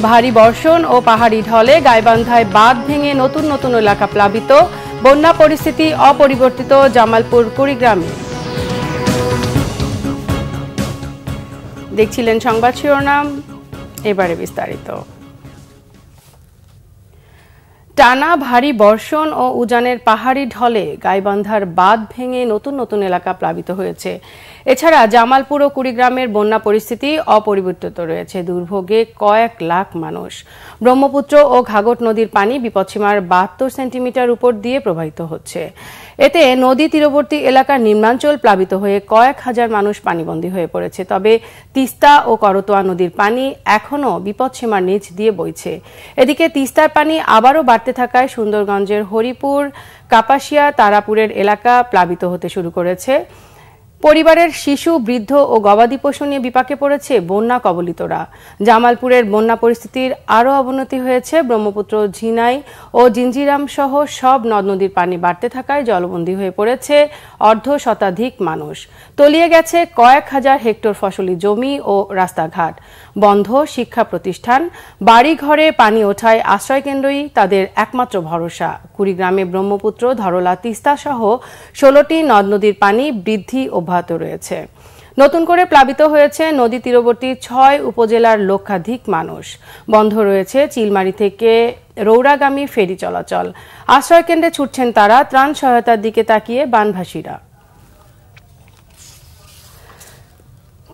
ভারী বর্ষণ ও পাহাড়ি ঢলে গাইবান্ধায় বাঁধ ভেঙে নতুন নতুন এলাকা প্লাবিত, বন্যা পরিস্থিতি অপরিবর্তিত জামালপুর কুড়িগ্রামে। দেখছিলেন সংবাদ শিরোনাম, এবারে বিস্তারিত। টানা ভারী বর্ষণ ও উজানের পাহাড়ি ঢলে গাইবান্ধার বাঁধ ভেঙে নতুন নতুন এলাকা প্লাবিত হয়েছে। এছাড়া জামালপুর ও কুড়িগ্রামের বন্যা পরিস্থিতি অপরিবর্তিত রয়েছে, দুর্ভোগে কয়েক লাখ মানুষ। ব্রহ্মপুত্র ও ঘাঘট নদীর পানি বিপদসীমার 72 সেন্টিমিটার উপর দিয়ে প্রবাহিত হচ্ছে। এতে নদী তীরবর্তী এলাকার নিম্নাঞ্চল প্লাবিত হয়ে কয়েক হাজার মানুষ পানিবন্দী হয়ে পড়েছে। তবে তিস্তা ও করতোয়া নদীর পানি এখনও বিপদসীমার নিচ দিয়ে বইছে। এদিকে তিস্তার পানি আবারও বাড়তে থাকায় সুন্দরগঞ্জের হরিপুর, কাপাসিয়া, তারাপুরের এলাকা প্লাবিত হতে শুরু করেছে। পরিবারের শিশু, বৃদ্ধ ও গবাদি পশু নিয়ে বিপাকে পড়েছে বন্যা কবলিতরা। জামালপুরের বন্যা পরিস্থিতির আরও অবনতি হয়েছে। ব্রহ্মপুত্র, ঝিনাই ও জিঞ্জিরাম সহ সব নদ নদীর পানি বাড়তে থাকায় জলবন্দী হয়ে পড়েছে অর্ধশতাধিক মানুষ। তলিয়ে গেছে কয়েক হাজার হেক্টর ফসলি জমি ও রাস্তাঘাট। বন্ধ শিক্ষা প্রতিষ্ঠান, বাড়িঘরে পানি ওঠায় আশ্রয়কেন্দ্রই তাদের একমাত্র ভরসা। কুড়িগ্রামে ব্রহ্মপুত্র, ধরলা, তিস্তা সহ 16টি নদ নদীর পানি বৃদ্ধি অব্যাহত রয়েছে। নতুন করে প্লাবিত হয়েছে নদী তীরবর্তী 6 উপজেলার লক্ষাধিক মানুষ। বন্ধ রয়েছে চিলমারি থেকে রৌরাগামী ফেরি চলাচল। আশ্রয়কেন্দ্রে ছুটছেন তারা। ত্রাণ সহায়তার দিকে তাকিয়ে বানভাসীরা।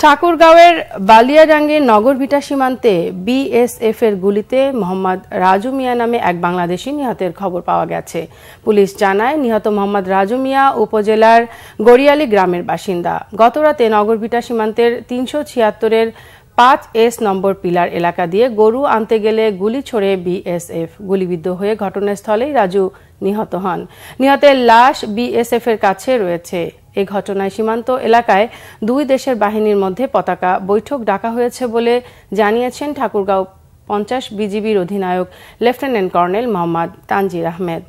ঠাকুরগাঁওয়ের বালিয়াডাঙ্গের নগরভিটা সীমান্তে বিএসএফ এর গুলিতে মোহাম্মদ রাজু মিয়া নামে এক বাংলাদেশি নিহতের খবর পাওয়া গেছে। পুলিশ জানায়, নিহত মোহাম্মদ রাজু মিয়া উপজেলার গড়িয়ালি গ্রামের বাসিন্দা। গতরাতে নগরভিটা সীমান্তের 376-এর 5S নম্বর পিলার এলাকা দিয়ে গরু আনতে গেলে গুলি ছোড়ে বিএসএফ। গুলিবিদ্ধ হয়ে ঘটনাস্থলেই রাজু নিহত হন। নিহতের লাশ বিএসএফ এর কাছে রয়েছে। এ ঘটনায় সীমান্ত এলাকায় দুই দেশের বাহিনীর মধ্যে পতাকা বৈঠক ডাকা হয়েছে বলে জানিয়েছেন ঠাকুরগাঁও 50 বিজিবির অধিনায়ক lieutenant colonel Mohammad Tangier Ahmed.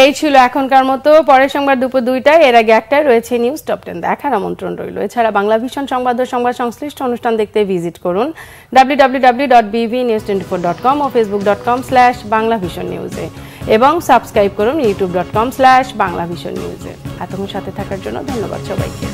এই ছিল এখনকার মতো। পরের সংবাদ দুপুর 2টায়, এর আগে 1টায় রয়েছে নিউজ টপ 10 দেখার আমন্ত্রণ রইল। এছাড়া বাংলা ভিশন সংবাদ ও সংবাদ সংশ্লিষ্ট অনুষ্ঠান দেখতে ভিজিট করুন www.bvnews24.com ও facebook.com/banglavisionnews এবং সাবস্ক্রাইব করুন youtube.com/banglavisionnews। এতক্ষণ সাথে থাকার জন্য ধন্যবাদ সবাইকে।